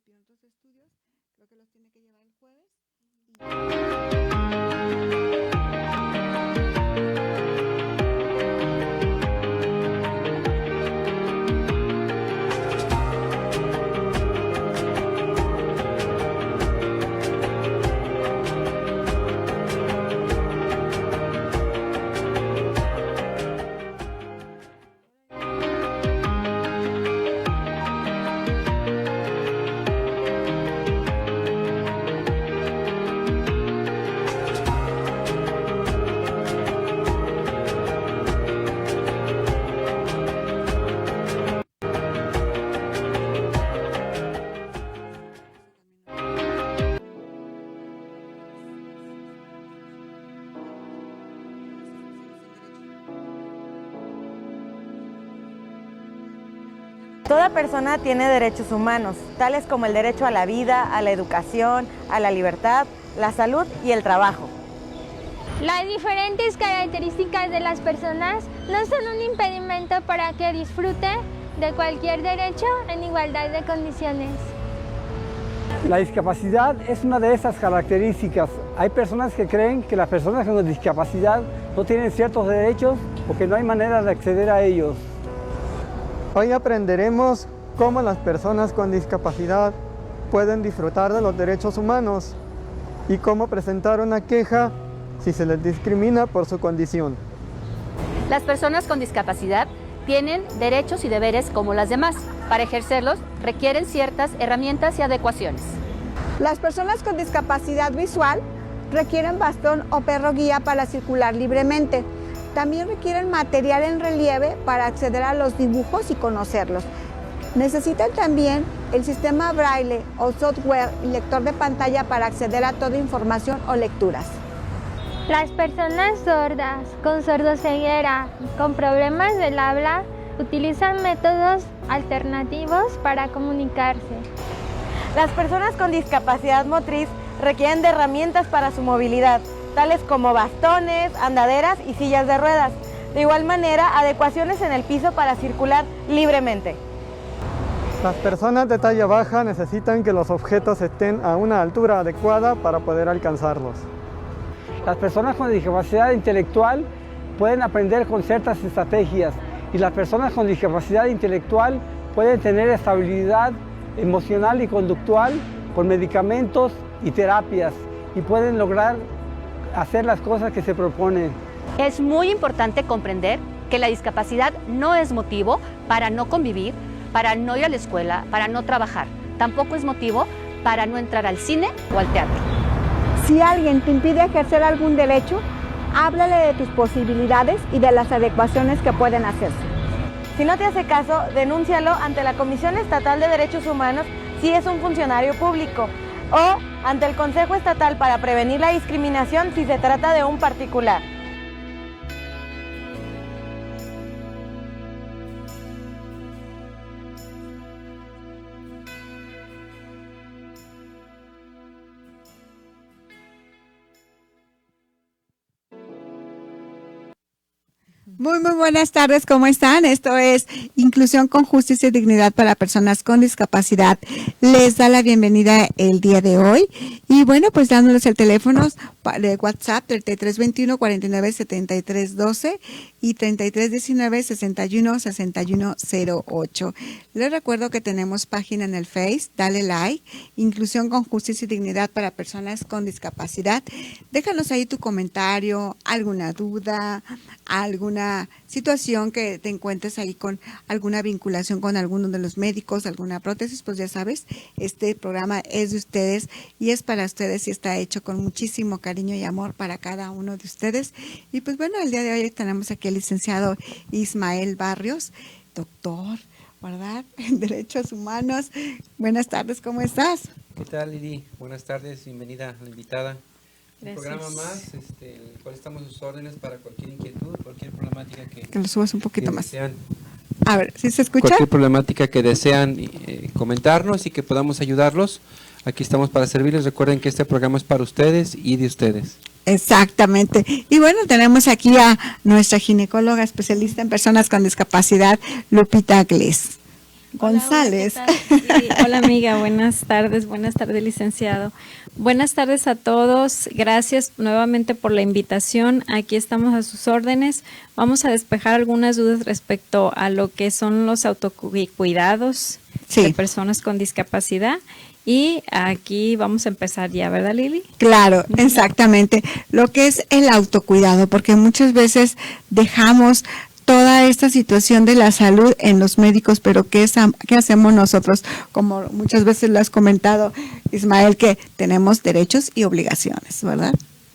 interrumpió otros estudios, creo que los tiene que llevar el jueves. Toda persona tiene derechos humanos, tales como el derecho a la vida, a la educación, a la libertad, la salud y el trabajo. Las diferentes características de las personas no son un impedimento para que disfruten de cualquier derecho en igualdad de condiciones. La discapacidad es una de esas características. Hay personas que creen que las personas con discapacidad no tienen ciertos derechos o que no hay manera de acceder a ellos. Hoy aprenderemos cómo las personas con discapacidad pueden disfrutar de los derechos humanos y cómo presentar una queja si se les discrimina por su condición. Las personas con discapacidad tienen derechos y deberes como las demás. Para ejercerlos requieren ciertas herramientas y adecuaciones. Las personas con discapacidad visual requieren bastón o perro guía para circular libremente. También requieren material en relieve para acceder a los dibujos y conocerlos. Necesitan también el sistema braille o software y lector de pantalla para acceder a toda información o lecturas. Las personas sordas, con sordoceguera, con problemas del habla, utilizan métodos alternativos para comunicarse. Las personas con discapacidad motriz requieren de herramientas para su movilidad, tales como bastones, andaderas y sillas de ruedas. De igual manera, adecuaciones en el piso para circular libremente. Las personas de talla baja necesitan que los objetos estén a una altura adecuada para poder alcanzarlos. Las personas con discapacidad intelectual pueden aprender con ciertas estrategias y las personas con discapacidad intelectual pueden tener estabilidad emocional y conductual con medicamentos y terapias y pueden lograr hacer las cosas que se proponen. Es muy importante comprender que la discapacidad no es motivo para no convivir, para no ir a la escuela, para no trabajar. Tampoco es motivo para no entrar al cine o al teatro. Si alguien te impide ejercer algún derecho, háblale de tus posibilidades y de las adecuaciones que pueden hacerse. Si no te hace caso, denúncialo ante la Comisión Estatal de Derechos Humanos si es un funcionario público o ante el Consejo Estatal para Prevenir la Discriminación si se trata de un particular. Muy buenas tardes, ¿cómo están? Esto es Inclusión con Justicia y Dignidad para Personas con Discapacidad. Les da la bienvenida el día de hoy y bueno, pues dándoles el teléfono de WhatsApp 3321-497312 y 3319-616108. Les recuerdo que tenemos página en el Face, dale like, Inclusión con Justicia y Dignidad para Personas con Discapacidad. Déjanos ahí tu comentario, alguna duda, alguna situación que te encuentres ahí con alguna vinculación con alguno de los médicos, alguna prótesis, pues ya sabes, este programa es de ustedes y es para ustedes y está hecho con muchísimo cariño y amor para cada uno de ustedes. Y pues bueno, el día de hoy tenemos aquí al licenciado Ismael Barrios, doctor, ¿verdad?, en Derechos Humanos. Buenas tardes, ¿cómo estás? ¿Qué tal, Lili? Buenas tardes, bienvenida a la invitada. Un Gracias. programa más, el cual estamos a sus órdenes para cualquier inquietud, cualquier problemática que lo subas un poquito más. desean. A ver, ¿sí se escucha? Cualquier problemática que desean comentarnos y que podamos ayudarlos, aquí estamos para servirles. Recuerden que este programa es para ustedes y de ustedes. Exactamente. Y bueno, tenemos aquí a nuestra ginecóloga especialista en personas con discapacidad, Lupita Gles. González. Hola, ¿qué tal? Sí, hola amiga, buenas tardes, licenciado. Buenas tardes a todos, gracias nuevamente por la invitación, aquí estamos a sus órdenes. Vamos a despejar algunas dudas respecto a lo que son los autocuidados de personas con discapacidad. Y aquí vamos a empezar ya, ¿verdad, Lili? Claro, exactamente. Lo que es el autocuidado, porque muchas veces dejamos toda esta situación de la salud en los médicos, pero ¿qué hacemos nosotros? Como muchas veces lo has comentado, Ismael, que tenemos derechos y obligaciones, ¿verdad?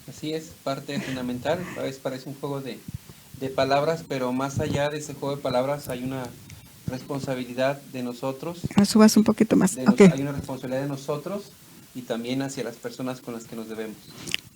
Así es, parte fundamental. A veces parece un juego de palabras, pero más allá de ese juego de palabras hay una responsabilidad de nosotros. Subas un poquito más. Hay una responsabilidad de nosotros y también hacia las personas con las que nos debemos.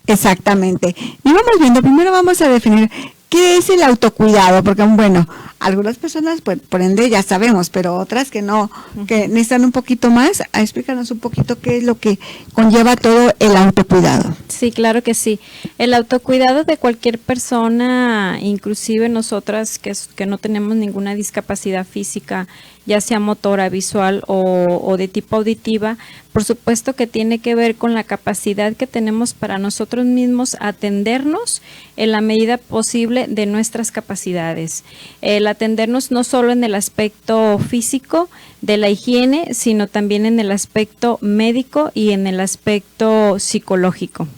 Exactamente. Y vamos viendo, primero vamos a definir qué es el autocuidado, porque bueno, algunas personas pues, por ende ya sabemos, pero otras que no, que necesitan un poquito más. Explícanos un poquito qué es lo que conlleva todo el autocuidado. Sí, claro que sí. El autocuidado de cualquier persona, inclusive nosotras que no tenemos ninguna discapacidad física, ya sea motora, visual o de tipo auditiva, por supuesto que tiene que ver con la capacidad que tenemos para nosotros mismos atendernos en la medida posible de nuestras capacidades. El atendernos no solo en el aspecto físico de la higiene, sino también en el aspecto médico y en el aspecto psicológico.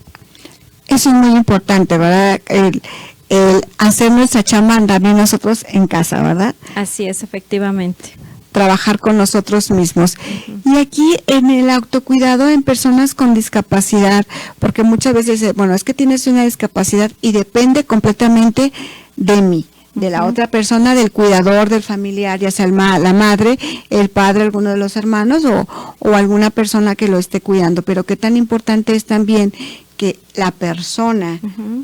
Eso es muy importante, ¿verdad? El hacer nuestra chamba también nosotros en casa, ¿verdad? Así es, efectivamente. Trabajar con nosotros mismos. Y aquí en el autocuidado en personas con discapacidad, porque muchas veces, bueno, es que tienes una discapacidad y depende completamente de mí, de la otra persona, del cuidador, del familiar, ya sea la madre, el padre, alguno de los hermanos o alguna persona que lo esté cuidando. Pero qué tan importante es también que la persona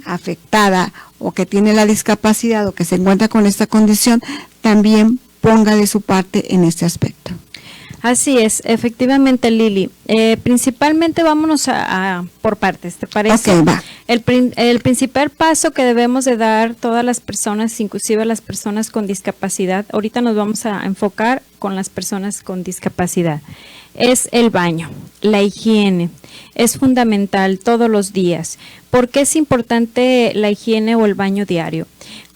afectada o que tiene la discapacidad o que se encuentra con esta condición también ponga de su parte en este aspecto. Así es, efectivamente, Lili. Principalmente vámonos a por partes, ¿te parece? Ok, va. El principal paso que debemos de dar todas las personas, inclusive las personas con discapacidad, ahorita nos vamos a enfocar con las personas con discapacidad, es el baño, la higiene. Es fundamental todos los días. ¿Por qué es importante la higiene o el baño diario?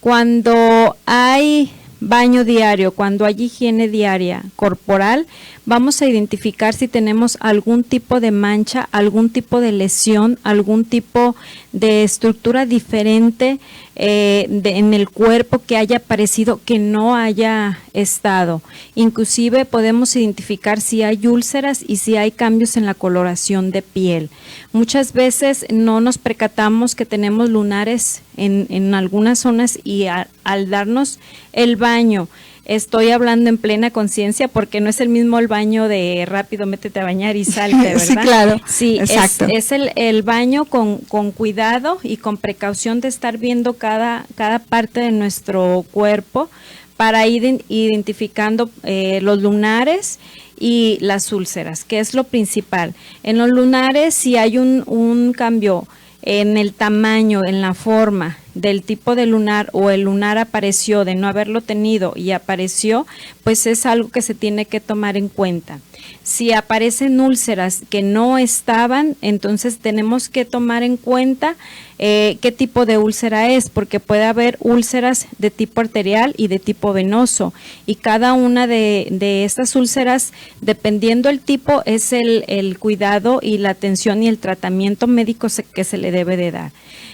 Cuando hay baño diario, cuando hay higiene diaria corporal, vamos a identificar si tenemos algún tipo de mancha, algún tipo de lesión, algún tipo de estructura diferente en el cuerpo que haya aparecido, que no haya estado. Inclusive podemos identificar si hay úlceras y si hay cambios en la coloración de piel. Muchas veces no nos percatamos que tenemos lunares en algunas zonas y al darnos el baño, estoy hablando en plena conciencia porque no es el mismo el baño de rápido, métete a bañar y salte, ¿verdad? Sí, claro. Sí, exacto. Es el baño con cuidado y con precaución de estar viendo cada parte de nuestro cuerpo para ir identificando los lunares y las úlceras, que es lo principal. En los lunares, si hay un cambio en el tamaño, en la forma del tipo de lunar o el lunar apareció de no haberlo tenido y apareció, pues es algo que se tiene que tomar en cuenta. Si aparecen úlceras que no estaban, entonces tenemos que tomar en cuenta qué tipo de úlcera es, porque puede haber úlceras de tipo arterial y de tipo venoso, y cada una de estas úlceras, dependiendo el tipo, es el cuidado y la atención y el tratamiento médico que se le debe de dar.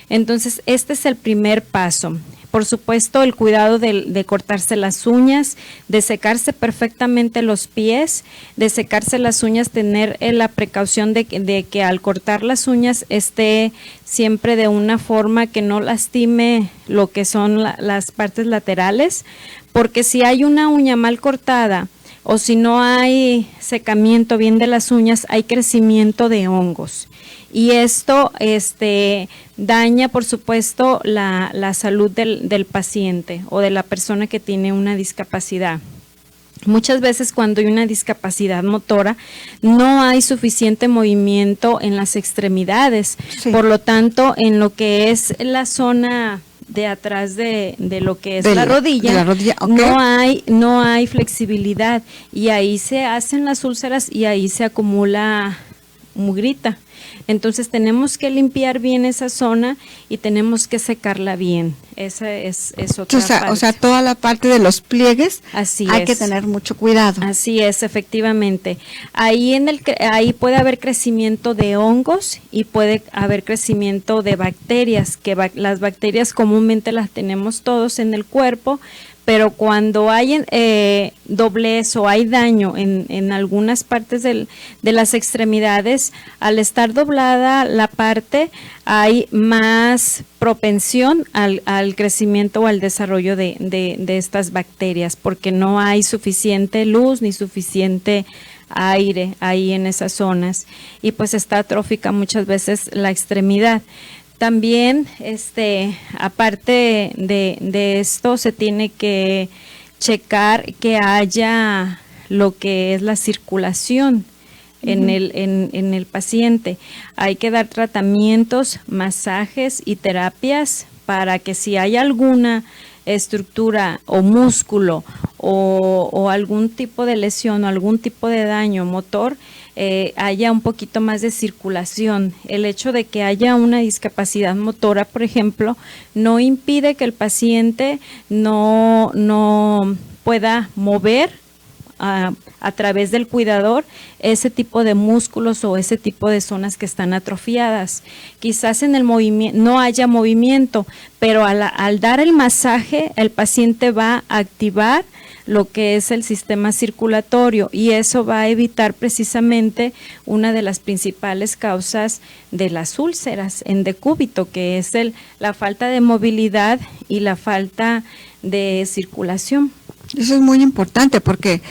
Entonces, este es el primer paso. Por supuesto, el cuidado de cortarse las uñas, de secarse perfectamente los pies, de secarse las uñas, tener la precaución de que al cortar las uñas esté siempre de una forma que no lastime lo que son las partes laterales, porque si hay una uña mal cortada o si no hay secamiento bien de las uñas, hay crecimiento de hongos. Y esto daña, por supuesto, la salud del paciente o de la persona que tiene una discapacidad. Muchas veces cuando hay una discapacidad motora no hay suficiente movimiento en las extremidades, sí. Por lo tanto, en lo que es la zona de atrás de lo que es De la la rodilla, ok. no hay flexibilidad y ahí se hacen las úlceras y ahí se acumula mugrita. Entonces tenemos que limpiar bien esa zona y tenemos que secarla bien. Esa es otra parte. O sea, toda la parte de los pliegues Así hay es. que tener mucho cuidado. Así es, efectivamente. Ahí puede haber crecimiento de hongos y puede haber crecimiento de bacterias, que las bacterias comúnmente las tenemos todos en el cuerpo, pero cuando hay doblez o hay daño en algunas partes de las extremidades, al estar doblada la parte, hay más propensión al crecimiento o al desarrollo de estas bacterias, porque no hay suficiente luz ni suficiente aire ahí en esas zonas, y pues está atrófica muchas veces la extremidad. También, aparte de esto, se tiene que checar que haya lo que es la circulación en el paciente. Hay que dar tratamientos, masajes y terapias para que si hay alguna estructura o músculo o algún tipo de lesión o algún tipo de daño motor, haya un poquito más de circulación. El hecho de que haya una discapacidad motora, por ejemplo, no impide que el paciente no pueda mover a través del cuidador ese tipo de músculos o ese tipo de zonas que están atrofiadas. Quizás en el movimiento no haya movimiento, pero al dar el masaje, el paciente va a activar lo que es el sistema circulatorio y eso va a evitar precisamente una de las principales causas de las úlceras en decúbito, que es la falta de movilidad y la falta de circulación. Eso es muy importante porque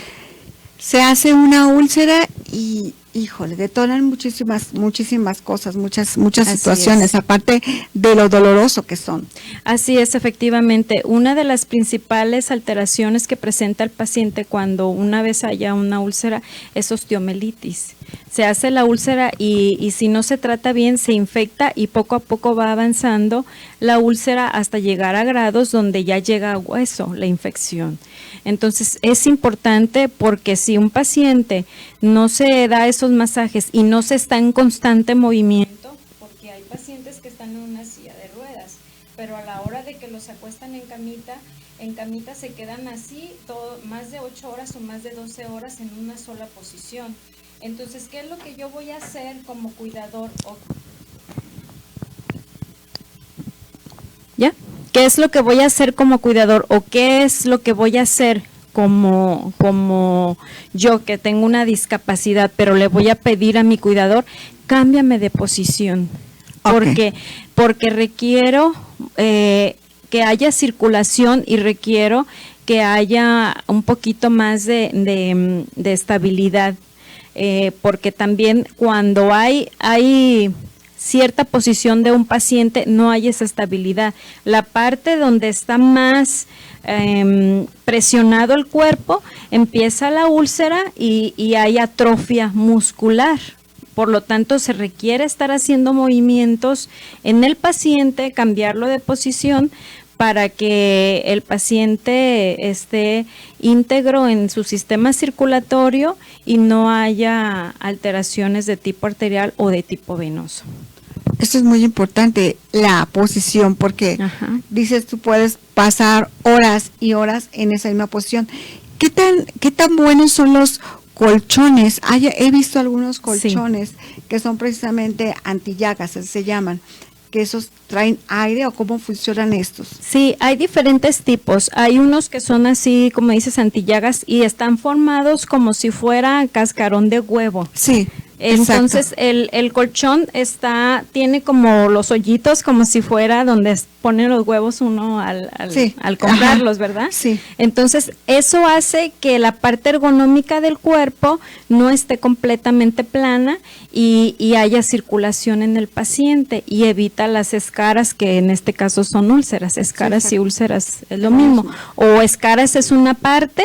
se hace una úlcera y, híjole, detonan muchísimas cosas, muchas situaciones, aparte de lo doloroso que son. Así es, efectivamente. Una de las principales alteraciones que presenta el paciente cuando una vez haya una úlcera es osteomelitis. Se hace la úlcera y si no se trata bien se infecta y poco a poco va avanzando la úlcera hasta llegar a grados donde ya llega a hueso la infección. Entonces es importante porque si un paciente no se da esos masajes y no se está en constante movimiento, porque hay pacientes que están en una silla de ruedas, pero a la hora de que los acuestan en camita se quedan así más de 8 horas o más de 12 horas en una sola posición. Entonces, ¿qué es lo que yo voy a hacer como cuidador? ¿Ya? ¿Qué es lo que voy a hacer como cuidador o qué es lo que voy a hacer como yo que tengo una discapacidad, pero le voy a pedir a mi cuidador, cámbiame de posición? Okay. Porque requiero que haya circulación y requiero que haya un poquito más de estabilidad, porque también cuando hay cierta posición de un paciente no hay esa estabilidad. La parte donde está más presionado el cuerpo, empieza la úlcera y hay atrofia muscular. Por lo tanto, se requiere estar haciendo movimientos en el paciente, cambiarlo de posición para que el paciente esté íntegro en su sistema circulatorio y no haya alteraciones de tipo arterial o de tipo venoso. Esto es muy importante, la posición, porque dices tú puedes pasar horas y horas en esa misma posición. ¿Qué tan buenos son los colchones? He visto algunos colchones que son precisamente antillagas, así se llaman, que esos traen aire, o cómo funcionan estos. Sí, hay diferentes tipos. Hay unos que son así, como dices, antillagas y están formados como si fuera cascarón de huevo. Sí. Entonces el colchón tiene como los hoyitos como si fuera donde pone los huevos uno al comprarlos, ¿verdad? Sí. Entonces eso hace que la parte ergonómica del cuerpo no esté completamente plana y haya circulación en el paciente y evita las escaras, que en este caso son úlceras. Escaras y úlceras es lo mismo. O escaras es una parte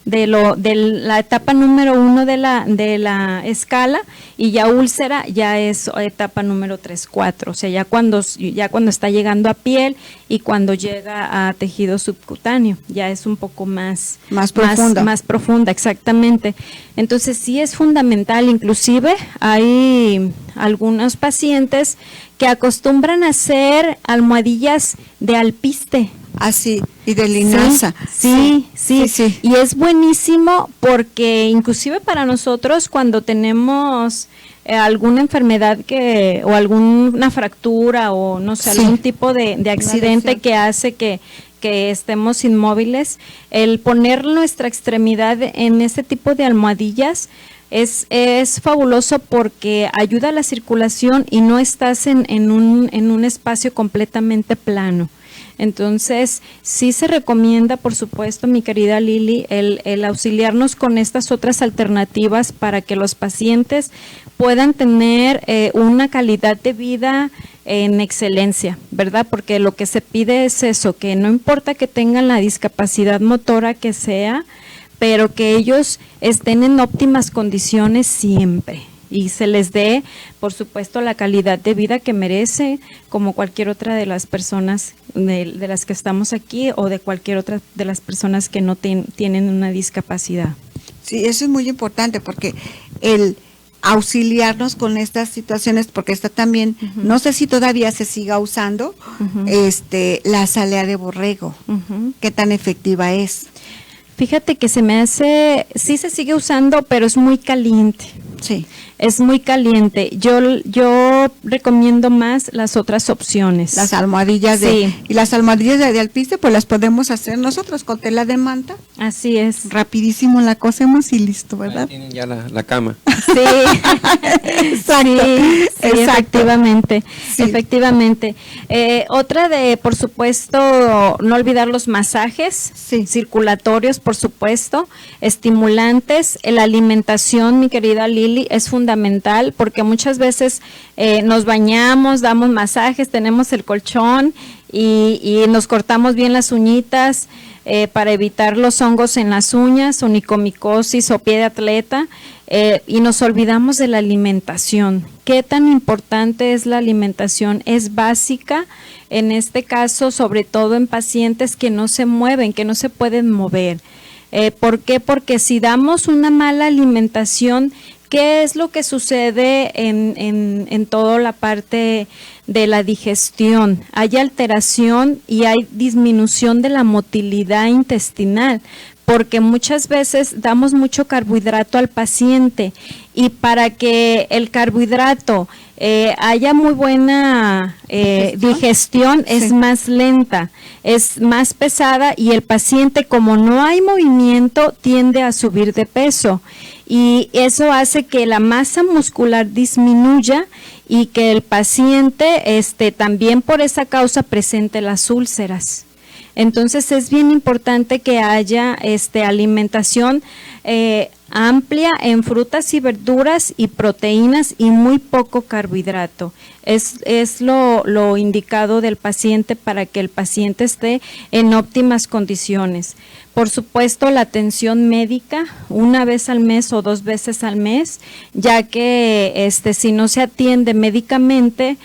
de la etapa número 1 de la escala, y ya úlcera ya es etapa número 3, 4, o sea, ya cuando está llegando a piel y cuando llega a tejido subcutáneo, ya es un poco más profunda. Más profunda, exactamente. Entonces sí es fundamental, inclusive hay algunos pacientes que acostumbran a hacer almohadillas de alpiste. Así, y de linaza. Sí. Y es buenísimo porque inclusive para nosotros cuando tenemos alguna enfermedad o alguna fractura o no sé, algún tipo de accidente que hace que estemos inmóviles, el poner nuestra extremidad en este tipo de almohadillas es fabuloso porque ayuda a la circulación y no estás en un espacio completamente plano. Entonces, sí se recomienda, por supuesto, mi querida Lili, el auxiliarnos con estas otras alternativas para que los pacientes puedan tener una calidad de vida en excelencia, ¿verdad? Porque lo que se pide es eso, que no importa que tengan la discapacidad motora que sea, pero que ellos estén en óptimas condiciones siempre y se les dé, por supuesto, la calidad de vida que merece, como cualquier otra de las personas de las que estamos aquí o de cualquier otra de las personas que no tienen una discapacidad. Sí, eso es muy importante porque el auxiliarnos con estas situaciones, porque está también, no sé si todavía se siga usando, la salea de borrego, ¿qué tan efectiva es? Fíjate que se me hace, sí se sigue usando, pero es muy caliente. Sí. Es muy caliente. Yo recomiendo más las otras opciones. Las almohadillas y las almohadillas de alpiste, pues las podemos hacer nosotros con tela de manta. Así es. Rapidísimo la cosemos y listo, ¿verdad? Ahí tienen ya la cama. Sí. Exacto. Sí, efectivamente. Sí. Efectivamente. Otra por supuesto, no olvidar los masajes circulatorios, por supuesto, estimulantes, la alimentación, mi querida Lili, es fundamental porque muchas veces nos bañamos, damos masajes, tenemos el colchón y nos cortamos bien las uñitas para evitar los hongos en las uñas, onicomicosis o pie de atleta, y nos olvidamos de la alimentación. ¿Qué tan importante es la alimentación? Es básica, en este caso, sobre todo en pacientes que no se mueven, que no se pueden mover. ¿Por qué? Porque si damos una mala alimentación, ¿qué es lo que sucede en toda la parte de la digestión? Hay alteración y hay disminución de la motilidad intestinal, porque muchas veces damos mucho carbohidrato al paciente y para que el carbohidrato haya muy buena digestión es más lenta, es más pesada y el paciente, como no hay movimiento, tiende a subir de peso y eso hace que la masa muscular disminuya y que el paciente también por esa causa presente las úlceras. Entonces es bien importante que haya alimentación amplia en frutas y verduras y proteínas y muy poco carbohidrato. Es lo indicado del paciente para que el paciente esté en óptimas condiciones. Por supuesto, la atención médica una vez al mes o 2 veces al mes, ya que si no se atiende médicamente,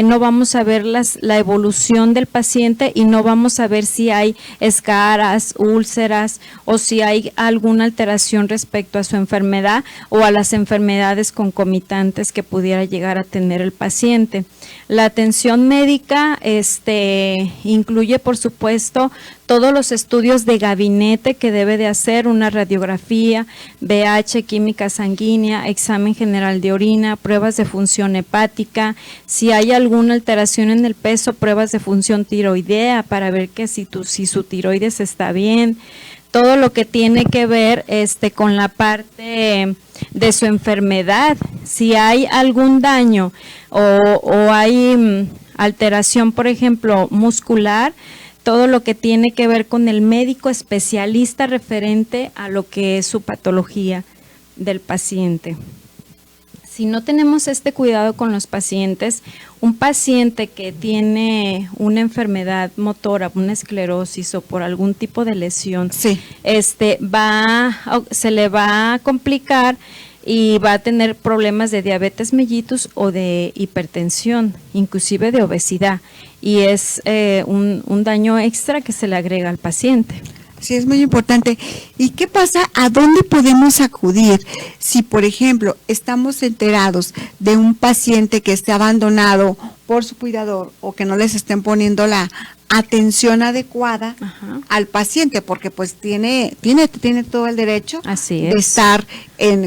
no vamos a ver la evolución del paciente y no vamos a ver si hay escaras, úlceras o si hay alguna alteración respecto a su enfermedad o a las enfermedades concomitantes que pudiera llegar a tener el paciente. La atención médica incluye, por supuesto, todos los estudios de gabinete que debe de hacer, una radiografía, VH, química sanguínea, examen general de orina, pruebas de función hepática, si hay alguna alteración en el peso, pruebas de función tiroidea para ver que si su tiroides está bien, todo lo que tiene que ver con la parte de su enfermedad, si hay algún daño o hay alteración, por ejemplo, muscular, todo lo que tiene que ver con el médico especialista referente a lo que es su patología del paciente. Si no tenemos este cuidado con los pacientes, un paciente que tiene una enfermedad motora, una esclerosis o por algún tipo de lesión, Sí. se le va a complicar y va a tener problemas de diabetes mellitus o de hipertensión, inclusive de obesidad, y es un daño extra que se le agrega al paciente. Sí, es muy importante. ¿Y qué pasa? ¿A dónde podemos acudir? Si, por ejemplo, estamos enterados de un paciente que esté abandonado por su cuidador o que no les estén poniendo la atención adecuada al paciente, porque pues tiene todo el derecho Así de es. estar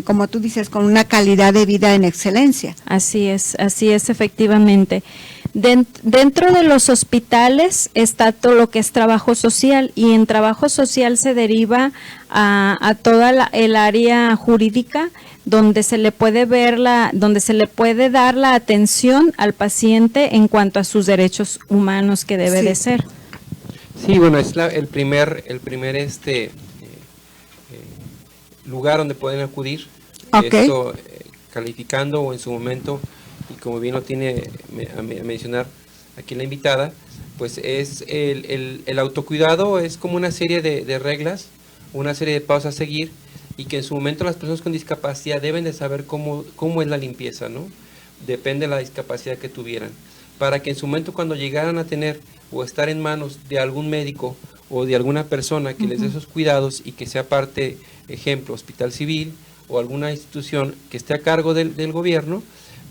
como tú dices, con una calidad de vida en excelencia. Así es, efectivamente. Dentro de los hospitales está todo lo que es trabajo social, y en trabajo social se deriva a toda el área jurídica, donde se le puede donde se le puede dar la atención al paciente en cuanto a sus derechos humanos que debe de ser. Sí, bueno, es el primer lugar donde pueden acudir. Okay. Esto calificando, o en su momento, y como bien lo tiene a mencionar aquí la invitada, pues es el autocuidado, es como una serie de reglas, una serie de pasos a seguir, y que en su momento las personas con discapacidad deben de saber cómo es la limpieza, ¿no? Depende de la discapacidad que tuvieran, para que en su momento, cuando llegaran a tener o estar en manos de algún médico o de alguna persona que les dé esos cuidados, y que sea parte, ejemplo, hospital civil o alguna institución que esté a cargo del gobierno,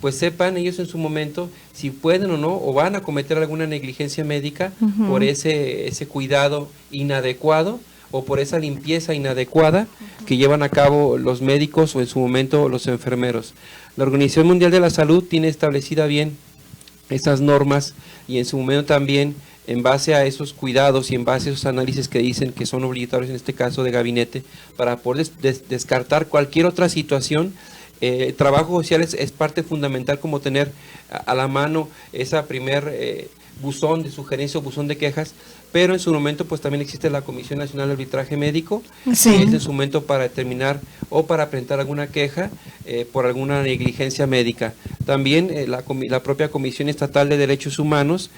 pues sepan ellos en su momento si pueden o no, o van a cometer alguna negligencia médica por ese cuidado inadecuado, o por esa limpieza inadecuada que llevan a cabo los médicos, o en su momento los enfermeros. La Organización Mundial de la Salud tiene establecida bien esas normas, y en su momento también, en base a esos cuidados y en base a esos análisis que dicen que son obligatorios en este caso de gabinete, para poder descartar cualquier otra situación. Trabajo social es parte fundamental, como tener a la mano esa primer buzón de sugerencia o buzón de quejas, pero en su momento pues también existe la Comisión Nacional de Arbitraje Médico, Sí. que es en su momento para determinar o para presentar alguna queja por alguna negligencia médica. También la propia Comisión Estatal de Derechos Humanos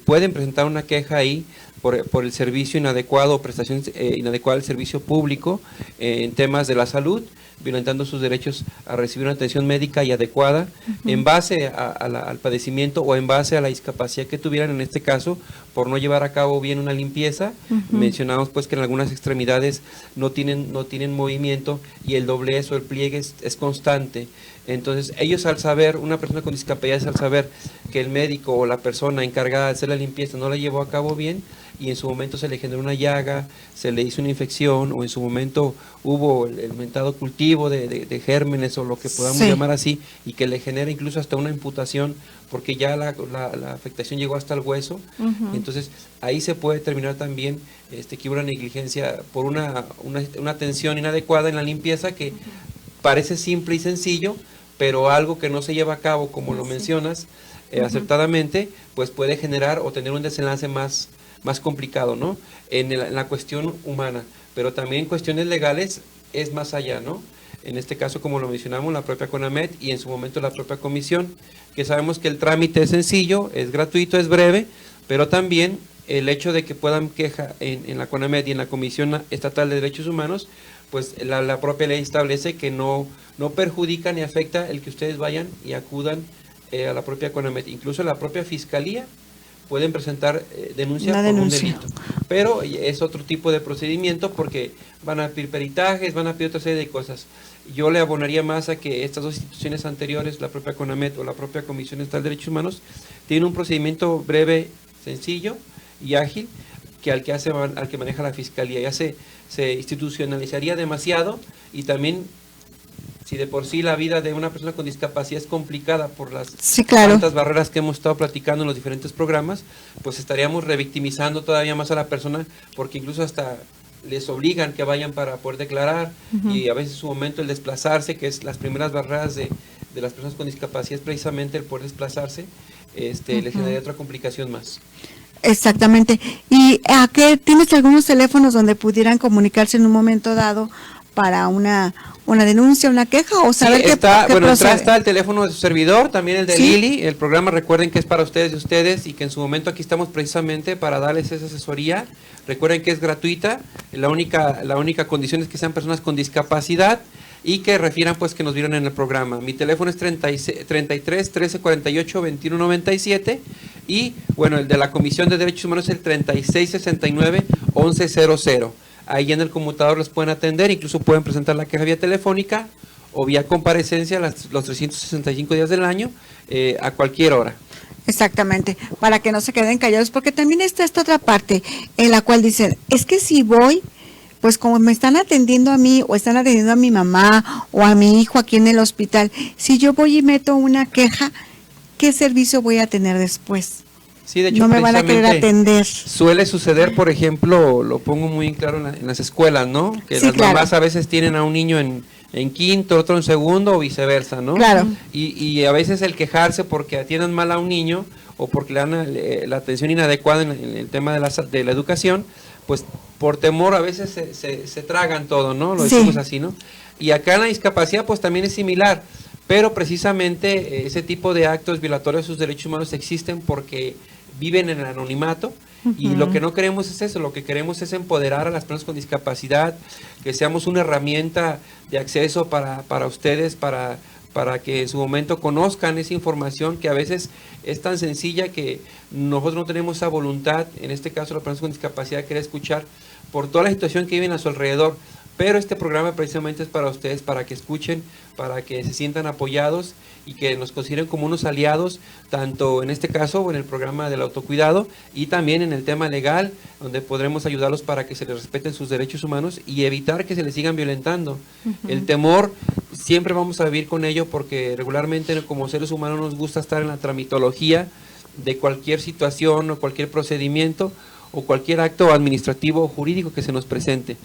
pueden presentar una queja ahí por el servicio inadecuado o prestación inadecuada del servicio público en temas de la salud, violentando sus derechos a recibir una atención médica y adecuada en base al padecimiento o en base a la discapacidad que tuvieran, en este caso, por no llevar a cabo bien una limpieza. Mencionamos pues que en algunas extremidades no tienen movimiento, y el doblez o el pliegue es constante. Entonces ellos, al saber, una persona con discapacidad, al saber que el médico o la persona encargada de hacer la limpieza no la llevó a cabo bien, y en su momento se le generó una llaga, se le hizo una infección, o en su momento hubo el mentado cultivo de gérmenes, o lo que podamos llamar así, y que le genera incluso hasta una amputación, porque ya la afectación llegó hasta el hueso. Entonces ahí se puede determinar también que hubo una negligencia por una atención inadecuada en la limpieza, que parece simple y sencillo, pero algo que no se lleva a cabo, como lo mencionas acertadamente, pues puede generar o tener un desenlace más complicado, ¿no? En la cuestión humana, pero también en cuestiones legales es más allá, ¿no? En este caso, como lo mencionamos, la propia CONAMED y en su momento la propia comisión, que sabemos que el trámite es sencillo, es gratuito, es breve, pero también el hecho de que puedan queja en la CONAMED y en la Comisión Estatal de Derechos Humanos, pues la propia ley establece que no perjudica ni afecta el que ustedes vayan y acudan a la propia CONAMED. Incluso la propia Fiscalía pueden presentar denuncia por un delito, pero es otro tipo de procedimiento, porque van a pedir peritajes, van a pedir otra serie de cosas. Yo le abonaría más a que estas dos instituciones anteriores, la propia CONAMED o la propia Comisión Estatal de Derechos Humanos, tienen un procedimiento breve, sencillo y ágil, que al que maneja la Fiscalía. Ya se institucionalizaría demasiado, y también, si de por sí la vida de una persona con discapacidad es complicada por las tantas barreras que hemos estado platicando en los diferentes programas, pues estaríamos revictimizando todavía más a la persona, porque incluso hasta les obligan que vayan para poder declarar, y a veces en su momento el desplazarse, que es las primeras barreras de las personas con discapacidad, es precisamente el poder desplazarse, les generaría otra complicación más. Exactamente. ¿Y tienes algunos teléfonos donde pudieran comunicarse en un momento dado para una una denuncia, una queja o saber sí, está, qué bueno, procede? está el teléfono de su servidor, también el de ¿Sí? Lili. El programa, recuerden que es para ustedes y ustedes, y que en su momento aquí estamos precisamente para darles esa asesoría. Recuerden que es gratuita, la única condición es que sean personas con discapacidad y que refieran pues que nos vieron en el programa. Mi teléfono es 33 13 48 21 97 y bueno, el de la Comisión de Derechos Humanos es el 36 69 11 00. Ahí en el conmutador les pueden atender, incluso pueden presentar la queja vía telefónica o vía comparecencia los 365 días del año a cualquier hora. Exactamente, para que no se queden callados, porque también está esta otra parte en la cual dicen, es que si voy, pues como me están atendiendo a mí o están atendiendo a mi mamá o a mi hijo aquí en el hospital, si yo voy y meto una queja, ¿qué servicio voy a tener después? Sí, de hecho, no me van a querer atender. Suele suceder, por ejemplo, lo pongo muy en claro en las escuelas, ¿no? Que sí, las claro. mamás a veces tienen a un niño en quinto, otro en segundo o viceversa, ¿no? Claro. Y a veces el quejarse porque atiendan mal a un niño o porque le dan la atención inadecuada en el tema de la educación, pues por temor a veces se tragan todo, ¿no? Lo decimos así, ¿no? Y acá en la discapacidad pues también es similar, pero precisamente ese tipo de actos violatorios a sus derechos humanos existen porque viven en el anonimato. Y lo que no queremos es eso, lo que queremos es empoderar a las personas con discapacidad, que seamos una herramienta de acceso para ustedes, para que en su momento conozcan esa información que a veces es tan sencilla que nosotros no tenemos esa voluntad, en este caso las personas con discapacidad, de querer escuchar por toda la situación que viven a su alrededor. Pero este programa precisamente es para ustedes, para que escuchen, para que se sientan apoyados y que nos consideren como unos aliados, tanto en este caso en el programa del autocuidado y también en el tema legal, donde podremos ayudarlos para que se les respeten sus derechos humanos y evitar que se les sigan violentando. El temor siempre vamos a vivir con ello porque regularmente como seres humanos nos gusta estar en la tramitología de cualquier situación o cualquier procedimiento o cualquier acto administrativo o jurídico que se nos presente.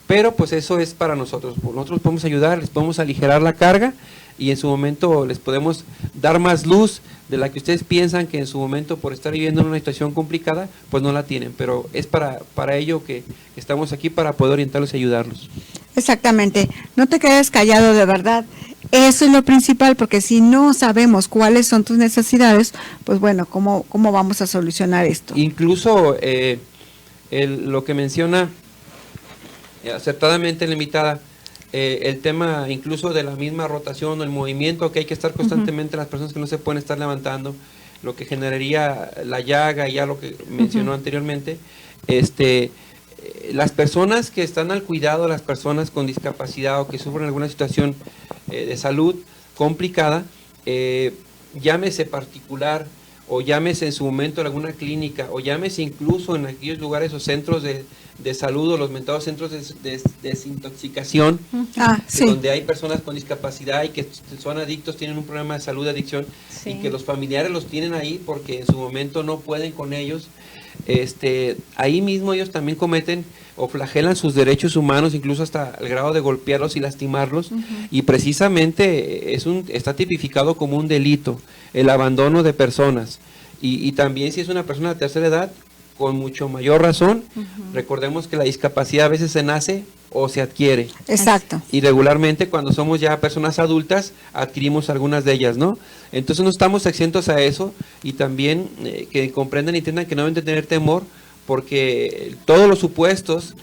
Pero pues eso es para nosotros. Nosotros podemos ayudar, les podemos aligerar la carga y en su momento les podemos dar más luz de la que ustedes piensan que en su momento por estar viviendo en una situación complicada, pues no la tienen. Pero es para ello que estamos aquí, para poder orientarlos y ayudarlos. Exactamente. No te quedes callado, de verdad. Eso es lo principal, porque si no sabemos cuáles son tus necesidades, pues bueno, ¿cómo vamos a solucionar esto? Incluso lo que menciona acertadamente limitada, el tema incluso de la misma rotación o el movimiento que hay que estar constantemente las personas que no se pueden estar levantando, lo que generaría la llaga y ya lo que mencionó anteriormente, las personas que están al cuidado, las personas con discapacidad o que sufren alguna situación de salud complicada, llámese particular o llámese en su momento en alguna clínica o llámese incluso en aquellos lugares o centros de salud o los mentados centros de desintoxicación, sí. donde hay personas con discapacidad y que son adictos, tienen un problema de salud, de adicción, y que los familiares los tienen ahí porque en su momento no pueden con ellos. Ahí mismo ellos también cometen o flagelan sus derechos humanos, incluso hasta el grado de golpearlos y lastimarlos, y precisamente está tipificado como un delito, el abandono de personas, y también si es una persona de tercera edad, con mucho mayor razón. Recordemos que la discapacidad a veces se nace o se adquiere. Exacto. Y regularmente cuando somos ya personas adultas adquirimos algunas de ellas, ¿no? Entonces no estamos exentos a eso y también que comprendan y entiendan que no deben de tener temor porque todos los supuestos,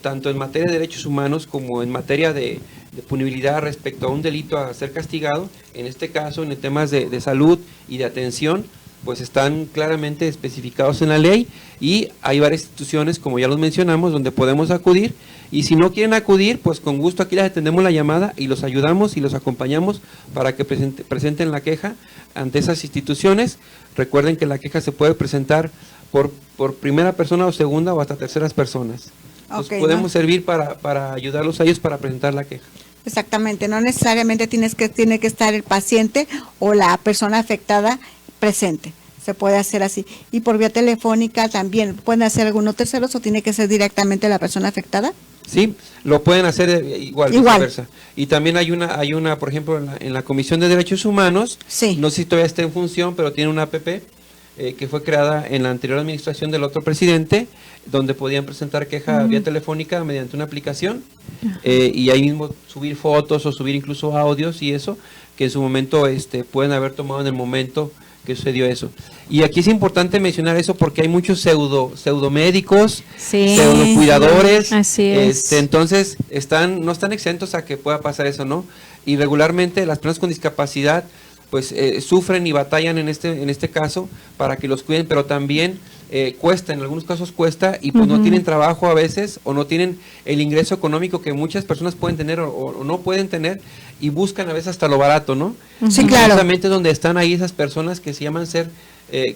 tanto en materia de derechos humanos como en materia de punibilidad respecto a un delito a ser castigado, en este caso en temas de salud y de atención, pues están claramente especificados en la ley y hay varias instituciones, como ya los mencionamos, donde podemos acudir y si no quieren acudir, pues con gusto aquí les atendemos la llamada y los ayudamos y los acompañamos para que presenten la queja ante esas instituciones. Recuerden que la queja se puede presentar por primera persona o segunda o hasta terceras personas. Entonces podemos servir para ayudarlos a ellos para presentar la queja. Exactamente, no necesariamente tiene que estar el paciente o la persona afectada presente, se puede hacer así. Y por vía telefónica también, ¿pueden hacer algunos terceros o tiene que ser directamente la persona afectada? Sí, lo pueden hacer igual. Viceversa. Y también hay una, por ejemplo, en la Comisión de Derechos Humanos, no sé si todavía está en función, pero tiene una app que fue creada en la anterior administración del otro presidente, donde podían presentar queja vía telefónica mediante una aplicación y ahí mismo subir fotos o subir incluso audios y eso, que en su momento pueden haber tomado en el momento que sucedió eso. Y aquí es importante mencionar eso porque hay muchos pseudomédicos, pseudocuidadores, así es. Entonces no están exentos a que pueda pasar eso, ¿no? Y regularmente las personas con discapacidad pues sufren y batallan en este caso para que los cuiden, pero también cuesta, en algunos casos cuesta y pues no tienen trabajo a veces o no tienen el ingreso económico que muchas personas pueden tener o no pueden tener y buscan a veces hasta lo barato, ¿no? Sí, y claro. precisamente donde están ahí esas personas que se llaman ser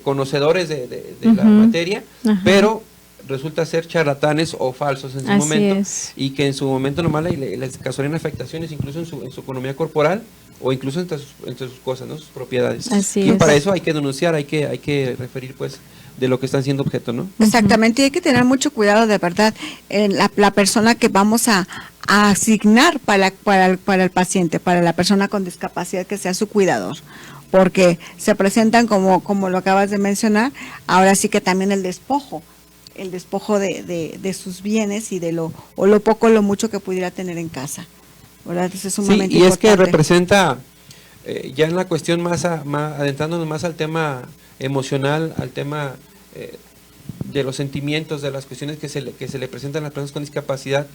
conocedores de la materia, pero resulta ser charlatanes o falsos en su momento y que en su momento nomás les causarían afectaciones incluso en su economía corporal o incluso entre sus cosas, ¿no? Sus propiedades. Y para eso hay que denunciar, hay que referir pues de lo que están siendo objeto, ¿no? Exactamente, y hay que tener mucho cuidado de verdad en la persona que vamos a asignar para el paciente, para la persona con discapacidad que sea su cuidador, porque se presentan como lo acabas de mencionar, ahora sí que también el despojo de sus bienes y de lo poco o lo mucho que pudiera tener en casa, ¿verdad? Eso es sumamente y es que importante. representa ya en la cuestión más adentrándonos más al tema emocional, al tema de los sentimientos, de las cuestiones que se le presentan a las personas con discapacidad.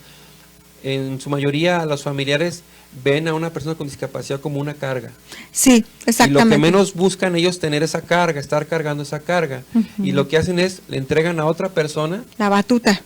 En su mayoría los familiares ven a una persona con discapacidad como una carga. Sí, exactamente. Y lo que menos buscan ellos tener esa carga, estar cargando esa carga. Y lo que hacen es, le entregan a otra persona la batuta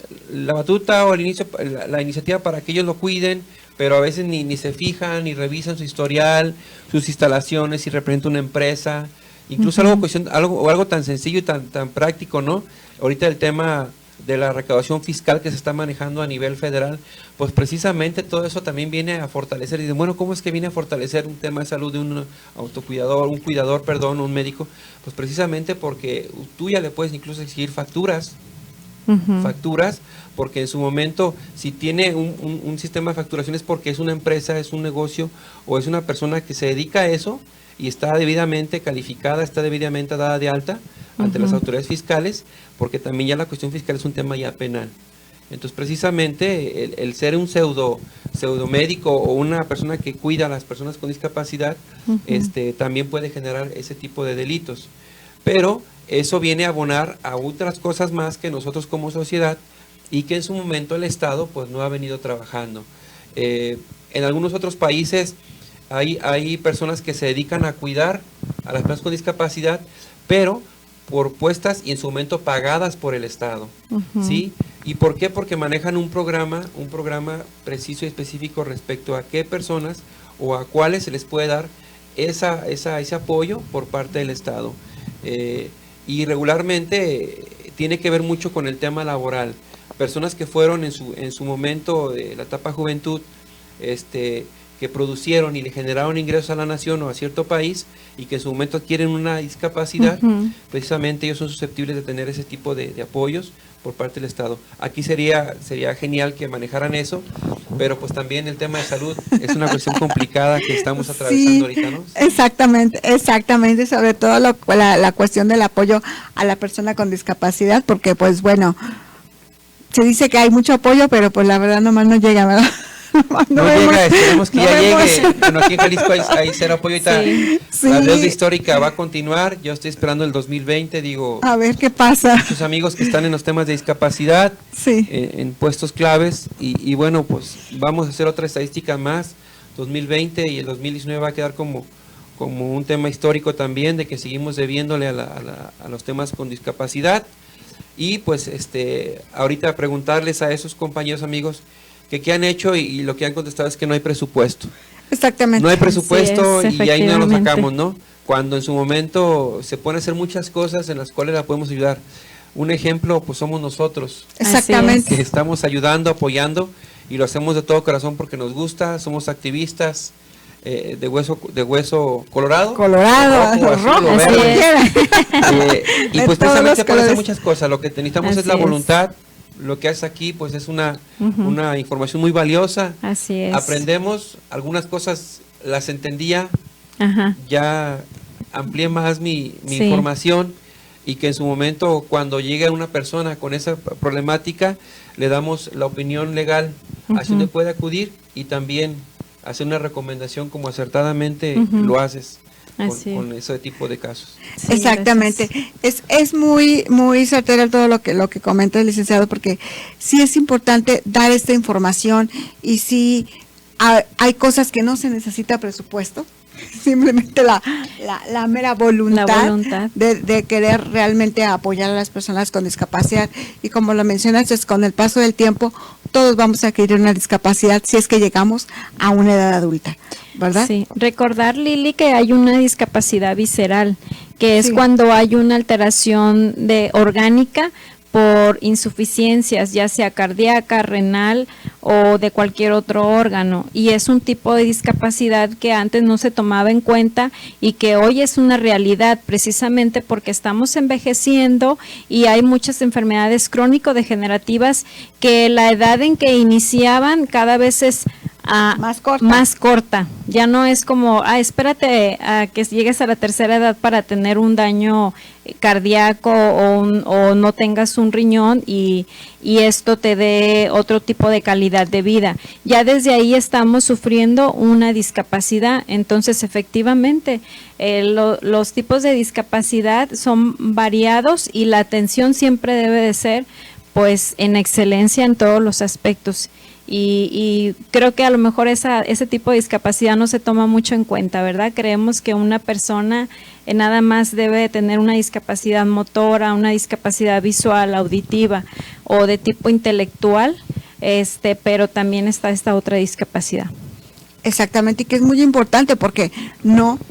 o al inicio la iniciativa para que ellos lo cuiden, pero a veces ni se fijan, ni revisan su historial, sus instalaciones, si representa una empresa, incluso algo tan sencillo y tan práctico, ¿no? Ahorita el tema de la recaudación fiscal que se está manejando a nivel federal, pues precisamente todo eso también viene a fortalecer. Y dicen, bueno, ¿cómo es que viene a fortalecer un tema de salud de un un médico? Pues precisamente porque tú ya le puedes incluso exigir facturas, porque en su momento, si tiene un sistema de facturación es porque es una empresa, es un negocio o es una persona que se dedica a eso y está debidamente calificada, está debidamente dada de alta ante las autoridades fiscales, porque también ya la cuestión fiscal es un tema ya penal. Entonces precisamente el ser un pseudo médico o una persona que cuida a las personas con discapacidad también puede generar ese tipo de delitos, pero eso viene a abonar a otras cosas más que nosotros como sociedad y que en su momento el Estado pues no ha venido trabajando. En algunos otros países hay personas que se dedican a cuidar a las personas con discapacidad, pero por puestas y en su momento pagadas por el Estado, ¿sí? ¿Y por qué? Porque manejan un programa preciso y específico respecto a qué personas o a cuáles se les puede dar ese apoyo por parte del Estado. Y regularmente tiene que ver mucho con el tema laboral. Personas que fueron en su momento de la etapa juventud, que producieron y le generaron ingresos a la nación o a cierto país y que en su momento adquieren una discapacidad, precisamente ellos son susceptibles de tener ese tipo de apoyos por parte del Estado. Aquí sería genial que manejaran eso, pero pues también el tema de salud es una cuestión complicada que estamos atravesando ahorita, ¿no? Exactamente, sobre todo la cuestión del apoyo a la persona con discapacidad, porque pues bueno, se dice que hay mucho apoyo, pero pues la verdad nomás no llega, ¿verdad? No llega, esperemos que ya llegue. Bueno, aquí en Jalisco hay cero apoyo ahorita. La deuda histórica va a continuar. Yo estoy esperando el 2020, digo. A ver qué pasa. Muchos amigos que están en los temas de discapacidad, en puestos claves, y bueno, pues vamos a hacer otra estadística más. 2020 y el 2019 va a quedar como un tema histórico también, de que seguimos debiéndole a los temas con discapacidad. Y pues ahorita preguntarles a esos compañeros amigos que qué han hecho y lo que han contestado es que no hay presupuesto. Exactamente. No hay presupuesto y ahí no lo sacamos, ¿no? Cuando en su momento se pueden hacer muchas cosas en las cuales la podemos ayudar. Un ejemplo, pues somos nosotros. Exactamente. Que estamos ayudando, apoyando y lo hacemos de todo corazón porque nos gusta, somos activistas de hueso colorado. Rojo, y pues precisamente para hacer muchas cosas. Lo que necesitamos es la voluntad. Lo que haces aquí pues es una información muy valiosa. Así es. Aprendemos, algunas cosas las entendía, ya amplié más mi información y que en su momento, cuando llegue una persona con esa problemática, le damos la opinión legal hacia donde puede acudir y también hacer una recomendación como acertadamente lo haces con ese tipo de casos. Sí, exactamente. Es muy certero todo lo que comenta el licenciado, porque sí es importante dar esta información y sí hay cosas que no se necesita presupuesto, simplemente la mera voluntad, de querer realmente apoyar a las personas con discapacidad. Y como lo mencionas, es con el paso del tiempo todos vamos a adquirir una discapacidad si es que llegamos a una edad adulta, ¿verdad? Sí, recordar, Lili, que hay una discapacidad visceral, que es cuando hay una alteración orgánica por insuficiencias, ya sea cardíaca, renal o de cualquier otro órgano, y es un tipo de discapacidad que antes no se tomaba en cuenta y que hoy es una realidad, precisamente porque estamos envejeciendo y hay muchas enfermedades crónico-degenerativas que la edad en que iniciaban cada vez es más corta. Ya no es como, espérate a que llegues a la tercera edad para tener un daño cardíaco o no tengas un riñón y esto te dé otro tipo de calidad de vida. Ya desde ahí estamos sufriendo una discapacidad. Entonces, efectivamente, los tipos de discapacidad son variados y la atención siempre debe de ser pues en excelencia en todos los aspectos. Y creo que a lo mejor ese tipo de discapacidad no se toma mucho en cuenta, ¿verdad? Creemos que una persona nada más debe de tener una discapacidad motora, una discapacidad visual, auditiva o de tipo intelectual, pero también está esta otra discapacidad. Exactamente, y que es muy importante porque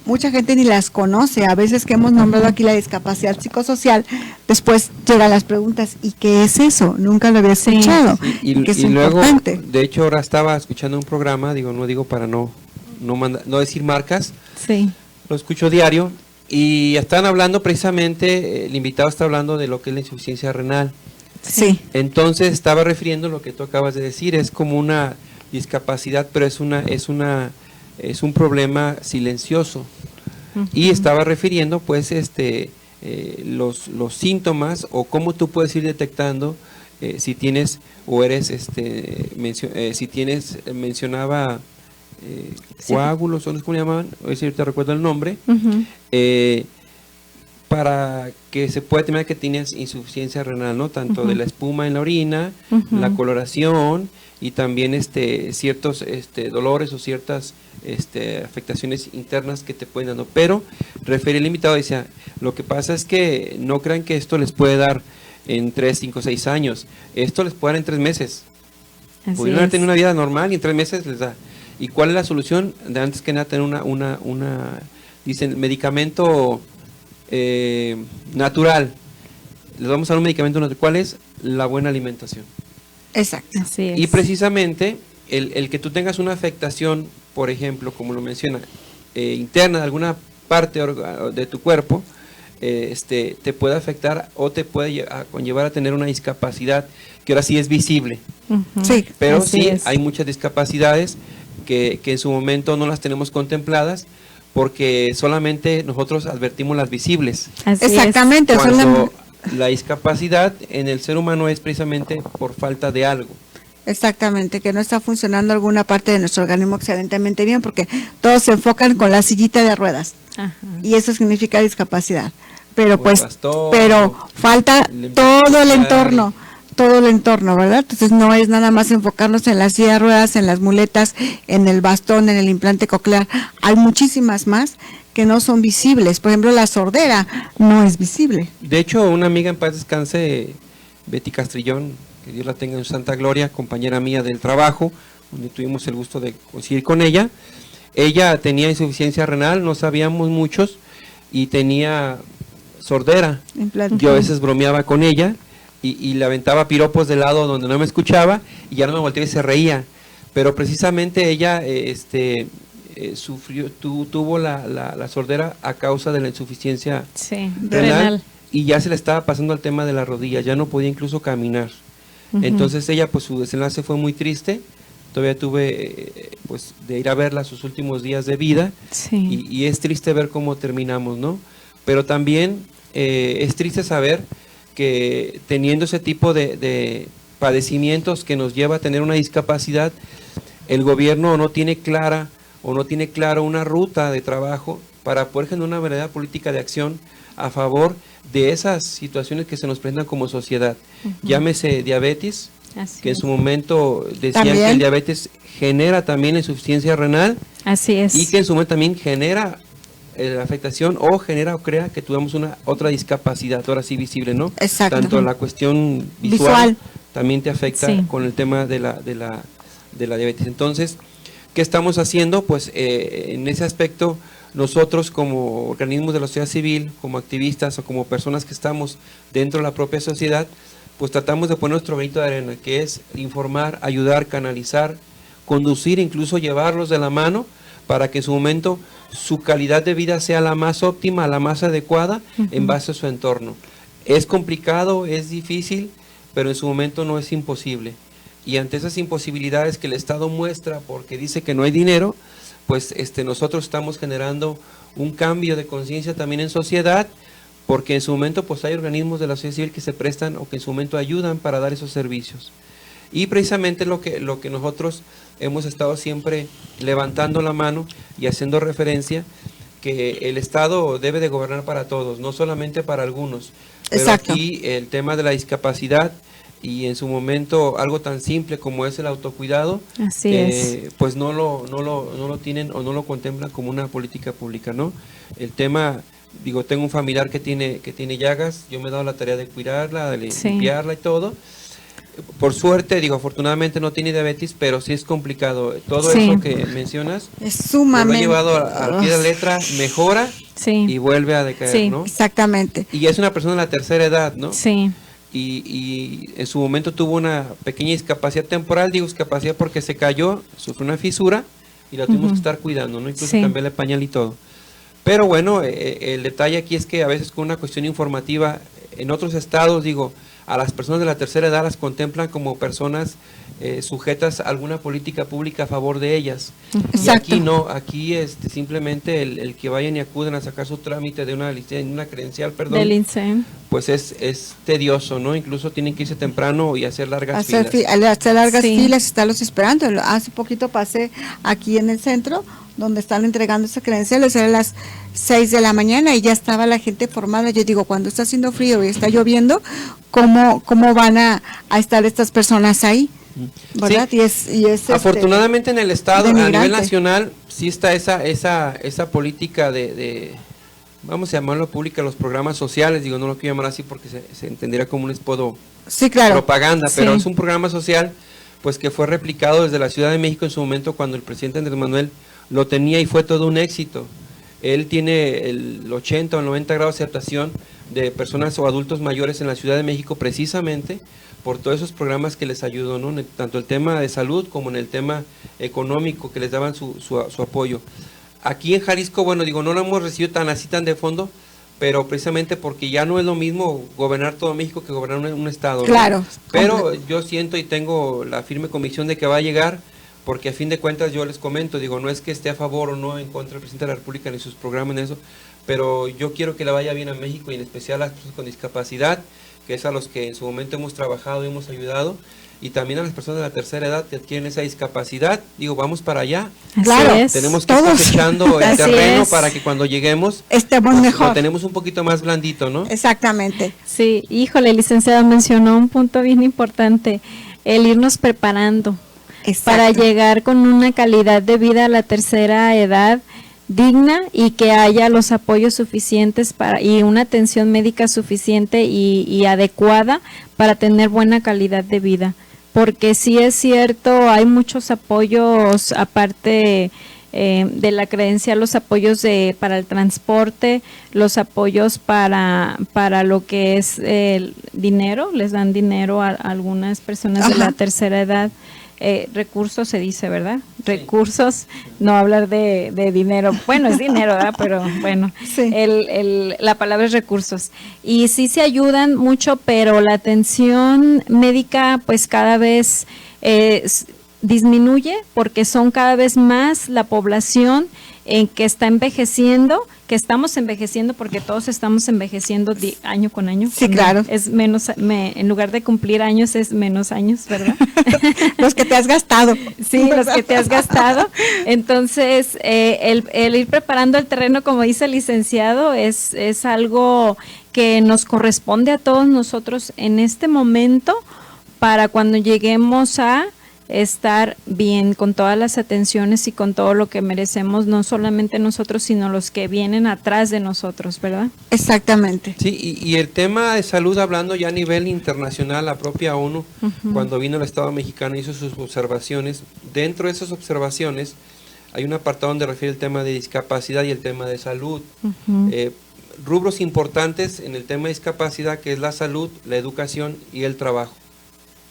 mucha gente ni las conoce. A veces que hemos nombrado aquí la discapacidad psicosocial, después llegan las preguntas, ¿y qué es eso? Nunca lo había escuchado. Sí. Y luego, de hecho, ahora estaba escuchando un programa, no digo para no decir marcas, lo escucho diario, y están hablando precisamente, el invitado está hablando de lo que es la insuficiencia renal. Sí. Entonces estaba refiriendo lo que tú acabas de decir, es como una discapacidad, pero es un problema silencioso. Y estaba refiriendo pues los síntomas o cómo tú puedes ir detectando si tienes o eres si tienes, mencionaba coágulos, o no sé cómo llamaban, hoy sí te recuerdo el nombre, para que se pueda determinar que tienes insuficiencia renal, ¿no? Tanto de la espuma en la orina, la coloración y también ciertos dolores o ciertas afectaciones internas que te pueden dar, ¿no? Pero refería el invitado, decía, lo que pasa es que no crean que esto les puede dar en 3, 5, 6 años, esto les puede dar en 3 meses. Pudieron tener una vida normal y en 3 meses les da. ¿Y cuál es la solución? De antes que nada tener dicen, medicamento natural. Les vamos a dar un medicamento natural. ¿Cuál es? La buena alimentación. Exacto. Así es. Y precisamente el que tú tengas una afectación, por ejemplo, como lo menciona, interna de alguna parte de tu cuerpo, te puede afectar o te puede conllevar a tener una discapacidad que ahora sí es visible. Sí, pero sí hay muchas discapacidades que en su momento no las tenemos contempladas porque solamente nosotros advertimos las visibles. Exactamente. Cuando la discapacidad en el ser humano es precisamente por falta de algo. Exactamente, que no está funcionando alguna parte de nuestro organismo excelentemente bien, porque todos se enfocan con la sillita de ruedas. Y eso significa discapacidad. Pero pero falta todo el entorno, ¿verdad? Entonces no es nada más enfocarnos en la silla de ruedas, en las muletas, en el bastón, en el implante coclear. Hay muchísimas más que no son visibles. Por ejemplo, la sordera no es visible. De hecho, una amiga en paz descanse, Betty Castrillón, que Dios la tenga en su santa gloria, compañera mía del trabajo, donde tuvimos el gusto de coincidir con ella. Ella tenía insuficiencia renal, no sabíamos muchos, y tenía sordera. Yo a veces bromeaba con ella y le aventaba piropos de lado donde no me escuchaba y ya no me volteaba y se reía. Pero precisamente ella tuvo la sordera a causa de la insuficiencia renal y ya se le estaba pasando al tema de la rodilla, ya no podía incluso caminar. Entonces ella, pues su desenlace fue muy triste. Todavía tuve pues de ir a verla sus últimos días de vida y es triste ver cómo terminamos, ¿no? Pero también es triste saber que teniendo ese tipo de padecimientos que nos lleva a tener una discapacidad, el gobierno no tiene clara o no tiene claro una ruta de trabajo para poder generar una verdadera política de acción a favor de esas situaciones que se nos presentan como sociedad. Llámese diabetes, Así que en es. su momento decían También. que el diabetes genera también insuficiencia renal Así es. y que en su momento también genera afectación o genera o crea que tuvimos una otra discapacidad, ahora sí visible, ¿no? Exacto. Tanto la cuestión Visual. también te afecta Sí. con el tema de la diabetes. Entonces, ¿qué estamos haciendo? Pues en ese aspecto, nosotros como organismos de la sociedad civil, como activistas o como personas que estamos dentro de la propia sociedad, pues tratamos de poner nuestro granito de arena, que es informar, ayudar, canalizar, conducir, incluso llevarlos de la mano para que en su momento su calidad de vida sea la más óptima, la más adecuada en base a su entorno. Es complicado, es difícil, pero en su momento no es imposible. Y ante esas imposibilidades que el Estado muestra porque dice que no hay dinero, pues nosotros estamos generando un cambio de conciencia también en sociedad, porque en su momento pues hay organismos de la sociedad civil que se prestan o que en su momento ayudan para dar esos servicios. Y precisamente lo que nosotros hemos estado siempre levantando la mano y haciendo referencia, que el Estado debe de gobernar para todos, no solamente para algunos. Pero Exacto. aquí el tema de la discapacidad y en su momento algo tan simple como es el autocuidado, Así es. pues no lo tienen o no lo contemplan como una política pública, ¿no? El tema, digo, tengo un familiar que tiene llagas, yo me he dado la tarea de cuidarla, de Sí. limpiarla y todo. Por suerte, digo, afortunadamente no tiene diabetes, pero sí es complicado. Todo Sí. eso que mencionas, Es lo he sumamente. llevado al pie de la letra, mejora Sí. y vuelve a decaer, Sí. ¿no? Exactamente. Y es una persona de la tercera edad, ¿no? Sí. Y en su momento tuvo una pequeña discapacidad temporal, digo discapacidad porque se cayó, sufrió una fisura y la tuvimos que estar cuidando, ¿no? Incluso Sí. cambiarle pañal y todo. Pero bueno, el detalle aquí es que a veces con una cuestión informativa, en otros estados, digo, a las personas de la tercera edad las contemplan como personas sujetas a alguna política pública a favor de ellas. Exacto. Y aquí no, aquí simplemente el que vayan y acuden a sacar su trámite de una credencial, perdón, Del INSEE. pues es tedioso, ¿no? Incluso tienen que irse temprano y hacer largas filas. Hacer largas Sí. filas, estarlos esperando. Hace poquito pasé aquí en el centro, donde están entregando esas credenciales, eran las 6 de la mañana y ya estaba la gente formada. Yo digo, cuando está haciendo frío y está lloviendo, ¿cómo van a estar estas personas ahí? ¿Verdad? Sí. Y es Afortunadamente en el estado, a denigrante. nivel nacional, sí está esa política de vamos a llamarlo pública, los programas sociales, digo, no lo quiero llamar así porque se entendería como un esposo sí, claro. propaganda, Sí. pero es un programa social pues que fue replicado desde la Ciudad de México en su momento cuando el presidente Andrés Manuel lo tenía y fue todo un éxito. Él tiene el 80 o 90 grados de aceptación de personas o adultos mayores en la Ciudad de México precisamente por todos esos programas que les ayudó, ¿no? Tanto el tema de salud como en el tema económico que les daban su apoyo. Aquí en Jalisco, bueno, digo, no lo hemos recibido tan de fondo, pero precisamente porque ya no es lo mismo gobernar todo México que gobernar un estado, ¿no? Claro. Pero yo siento y tengo la firme convicción de que va a llegar, porque a fin de cuentas yo les comento, digo, no es que esté a favor o no en contra del presidente de la República ni sus programas en eso, pero yo quiero que le vaya bien a México y en especial a las personas con discapacidad, que es a los que en su momento hemos trabajado y hemos ayudado, y también a las personas de la tercera edad que adquieren esa discapacidad. Digo, vamos para allá. Así Claro. es. Tenemos que ir Todos. cosechando el Así terreno es. para que cuando lleguemos Estemos pues, mejor. lo tenemos un poquito más blandito, ¿no? Exactamente. Sí, híjole, licenciado, mencionó un punto bien importante, el irnos preparando para Exacto. llegar con una calidad de vida a la tercera edad digna y que haya los apoyos suficientes y una atención médica suficiente y adecuada para tener buena calidad de vida. Porque sí es cierto, hay muchos apoyos aparte de la credencial, los apoyos para el transporte, los apoyos para lo que es el dinero, les dan dinero a algunas personas de la Ajá. tercera edad. Recursos se dice, ¿verdad? Recursos, no hablar de dinero. Bueno, es dinero, ¿verdad? Pero bueno, Sí. la palabra es recursos. Y sí se ayudan mucho, pero la atención médica, pues cada vez disminuye porque son cada vez más la población en que está envejeciendo, que estamos envejeciendo porque todos estamos envejeciendo año con año. Sí, claro. Es menos, en lugar de cumplir años es menos años, ¿verdad? Los que te has gastado. Sí, los que te has gastado. Entonces, el ir preparando el terreno, como dice el licenciado, es algo que nos corresponde a todos nosotros en este momento para cuando lleguemos a estar bien con todas las atenciones y con todo lo que merecemos, no solamente nosotros, sino los que vienen atrás de nosotros, ¿verdad? Exactamente. Sí, y el tema de salud, hablando ya a nivel internacional, la propia ONU, cuando vino el Estado mexicano, hizo sus observaciones. Dentro de esas observaciones hay un apartado donde refiere el tema de discapacidad y el tema de salud. Rubros importantes en el tema de discapacidad, que es la salud, la educación y el trabajo,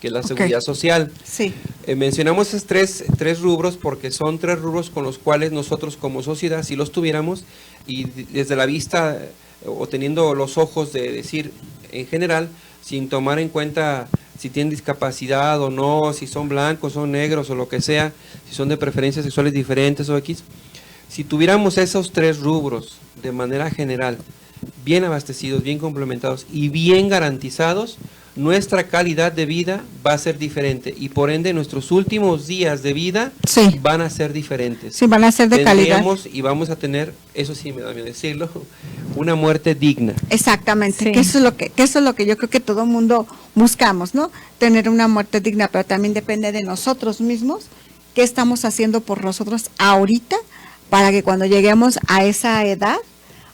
que es la seguridad social. Sí. Mencionamos esos tres rubros porque son 3 rubros con los cuales nosotros como sociedad, si los tuviéramos, y desde la vista o teniendo los ojos de decir en general, sin tomar en cuenta si tienen discapacidad o no, si son blancos, son negros o lo que sea, si son de preferencias sexuales diferentes o X, si tuviéramos esos 3 rubros de manera general, bien abastecidos, bien complementados y bien garantizados, nuestra calidad de vida va a ser diferente y por ende nuestros últimos días de vida van a ser diferentes. Sí, van a ser de calidad. Y vamos a tener, eso sí me da miedo decirlo, una muerte digna. Exactamente, Sí. que eso es lo que yo creo que todo mundo buscamos, ¿no? Tener una muerte digna, pero también depende de nosotros mismos, qué estamos haciendo por nosotros ahorita para que cuando lleguemos a esa edad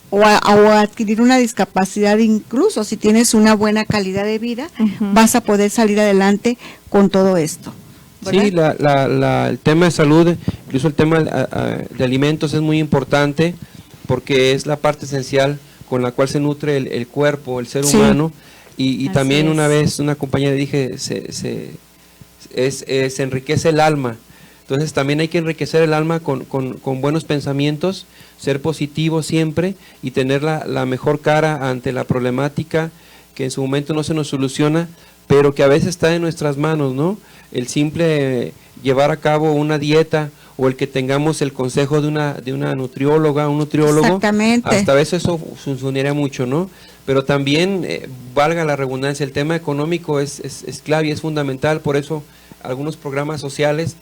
o a adquirir una discapacidad, incluso si tienes una buena calidad de vida, vas a poder salir adelante con todo esto, ¿verdad? Sí, el tema de salud, incluso el tema de alimentos es muy importante porque es la parte esencial con la cual se nutre el cuerpo, el ser humano, y también una vez una compañera dije, se enriquece el alma. Entonces también hay que enriquecer el alma con buenos pensamientos, ser positivo siempre y tener la mejor cara ante la problemática que en su momento no se nos soluciona, pero que a veces está en nuestras manos, ¿no? El simple llevar a cabo una dieta o el que tengamos el consejo de una nutrióloga, un nutriólogo, exactamente, hasta a veces eso funcionaría mucho, ¿no? Pero también, valga la redundancia, el tema económico es clave y es fundamental, por eso algunos programas sociales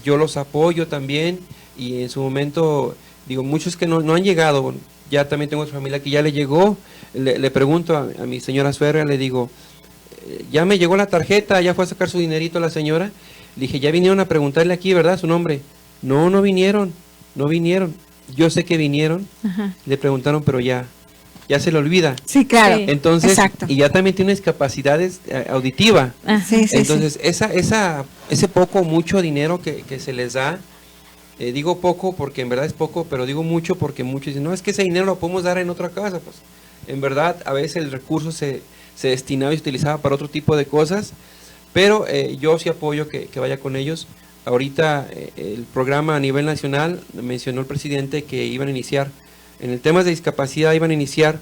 yo los apoyo también y en su momento, digo, muchos que no han llegado, ya también tengo otra familia que ya le llegó, le pregunto a mi señora suegra, le digo, ya me llegó la tarjeta, ya fue a sacar su dinerito la señora, le dije, ya vinieron a preguntarle aquí, ¿verdad? Su nombre. No vinieron, yo sé que vinieron, le preguntaron, pero ya se le olvida. Sí, claro. Sí. Entonces, exacto. Y ya también tiene discapacidades auditiva. Sí, entonces, ese poco, mucho dinero que se les da, digo poco porque en verdad es poco, pero digo mucho porque muchos dicen, no, es que ese dinero lo podemos dar en otra casa. Pues en verdad, a veces el recurso se destinaba y se utilizaba para otro tipo de cosas, pero yo sí apoyo que vaya con ellos. Ahorita el programa a nivel nacional, mencionó el presidente que iban a iniciar en el tema de discapacidad, iban a iniciar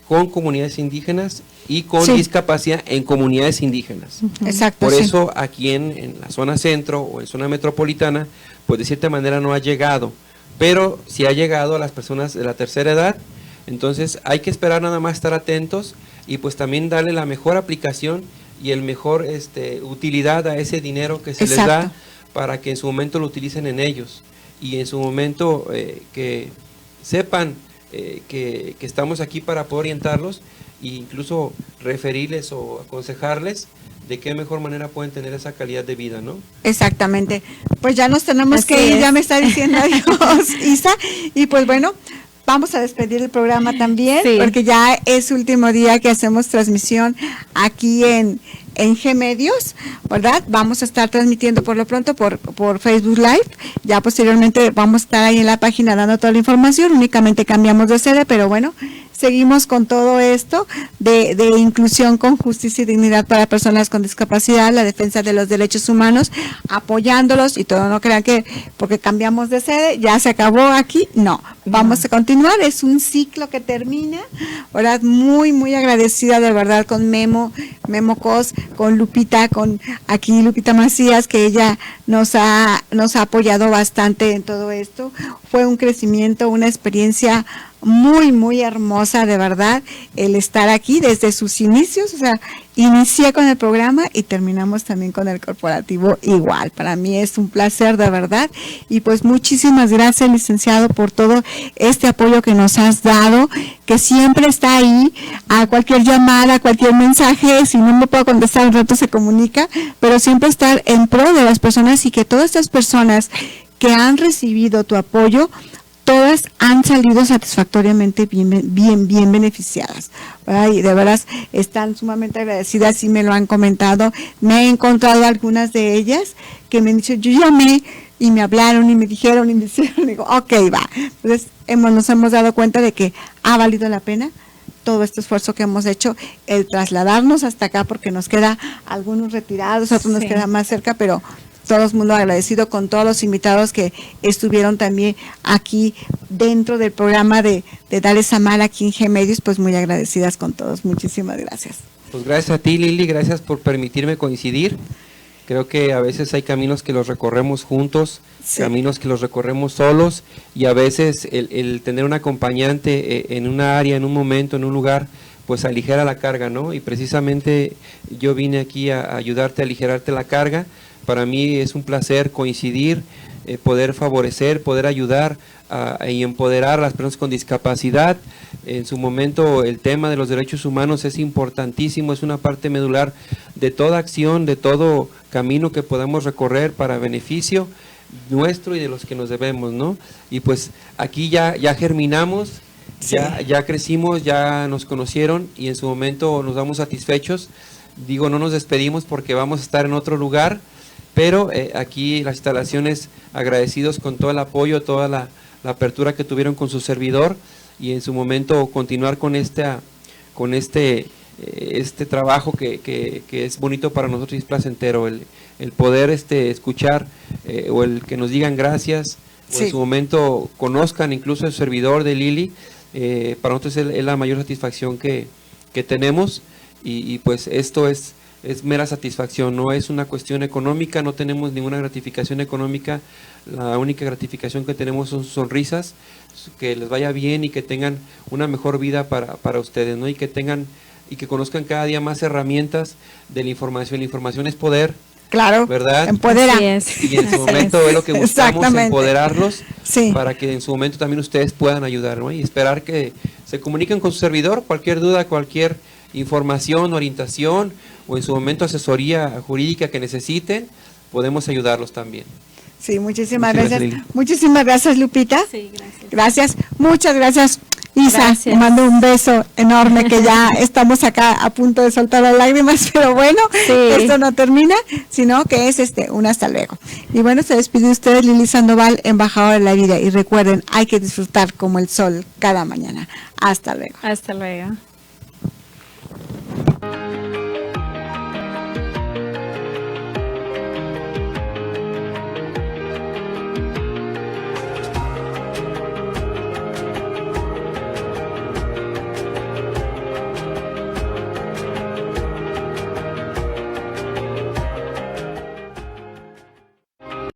con comunidades indígenas y con discapacidad en comunidades indígenas. Exacto. Por eso aquí en la zona centro o en zona metropolitana, pues de cierta manera no ha llegado, pero sí ha llegado a las personas de la tercera edad. Entonces hay que esperar, nada más estar atentos y pues también darle la mejor aplicación y el mejor utilidad a ese dinero que se les da para que en su momento lo utilicen en ellos y en su momento que sepan que estamos aquí para poder orientarlos e incluso referirles o aconsejarles de qué mejor manera pueden tener esa calidad de vida, ¿no? Exactamente. Pues ya nos tenemos Así que ir, es. ya me está diciendo adiós, Isa, y pues bueno, vamos a despedir el programa también, porque ya es último día que hacemos transmisión aquí en G Medios, ¿verdad? Vamos a estar transmitiendo por lo pronto por Facebook Live, ya posteriormente vamos a estar ahí en la página dando toda la información, únicamente cambiamos de sede, pero bueno, seguimos con todo esto de inclusión con justicia y dignidad para personas con discapacidad, la defensa de los derechos humanos, apoyándolos y todo. No crean que porque cambiamos de sede ya se acabó aquí, no, vamos a continuar, es un ciclo que termina, ¿verdad? Muy, muy agradecida de verdad con Memo Cos, con Lupita, con aquí Lupita Macías, que ella nos ha apoyado bastante en todo esto. Fue un crecimiento, una experiencia muy, muy hermosa, de verdad, el estar aquí desde sus inicios. O sea, inicié con el programa y terminamos también con el corporativo igual. Para mí es un placer, de verdad, y pues muchísimas gracias, licenciado, por todo este apoyo que nos has dado, que siempre está ahí, a cualquier llamada, a cualquier mensaje, si no me puedo contestar un rato se comunica, pero siempre estar en pro de las personas, y que todas estas personas que han recibido tu apoyo, todas han salido satisfactoriamente bien beneficiadas, ¿verdad? Y de verdad están sumamente agradecidas y me lo han comentado. Me he encontrado algunas de ellas que me han dicho, yo llamé y me hablaron y me dijeron y me hicieron, y digo, ok, va. Entonces nos hemos dado cuenta de que ha valido la pena todo este esfuerzo que hemos hecho, el trasladarnos hasta acá, porque nos queda algunos retirados, otros nos queda más cerca, pero todo el mundo agradecido con todos los invitados que estuvieron también aquí dentro del programa de Dale Samara aquí en G Medios, pues muy agradecidas con todos. Muchísimas gracias. Pues gracias a ti, Lili, gracias por permitirme coincidir. Creo que a veces hay caminos que los recorremos juntos, caminos que los recorremos solos, y a veces el tener un acompañante en una área, en un momento, en un lugar, pues aligera la carga, ¿no? Y precisamente yo vine aquí a ayudarte a aligerarte la carga. Para mí es un placer coincidir, poder favorecer, poder ayudar y empoderar a las personas con discapacidad. En su momento el tema de los derechos humanos es importantísimo, es una parte medular de toda acción, de todo camino que podamos recorrer para beneficio nuestro y de los que nos debemos, ¿no? Y pues aquí ya germinamos, ya crecimos, ya nos conocieron y en su momento nos damos satisfechos. Digo, no nos despedimos porque vamos a estar en otro lugar, pero aquí las instalaciones, agradecidos con todo el apoyo, toda la apertura que tuvieron con su servidor, y en su momento continuar con este trabajo que es bonito para nosotros y es placentero, el poder escuchar o el que nos digan gracias, o en su momento conozcan incluso el servidor de Lili. Para nosotros es la mayor satisfacción que tenemos, y pues esto es mera satisfacción, no es una cuestión económica, no tenemos ninguna gratificación económica, la única gratificación que tenemos son sonrisas, que les vaya bien y que tengan una mejor vida para ustedes, ¿no? Y que conozcan cada día más herramientas de la información. La información es poder. Claro, ¿verdad? Empodera. Y en su momento es lo que buscamos, empoderarlos, para que en su momento también ustedes puedan ayudar, ¿no? Y esperar que se comuniquen con su servidor, cualquier duda, cualquier información, orientación, o en su momento asesoría jurídica que necesiten, podemos ayudarlos también. Sí, muchísimas gracias. Muchísimas gracias, Lupita. Sí, gracias. Gracias, muchas gracias. Isa, Gracias. te mando un beso enorme, que ya estamos acá a punto de soltar las lágrimas, pero bueno, esto no termina, sino que es un hasta luego. Y bueno, se despide usted, Lili Sandoval, embajadora de la vida, y recuerden, hay que disfrutar como el sol cada mañana. Hasta luego. Hasta luego.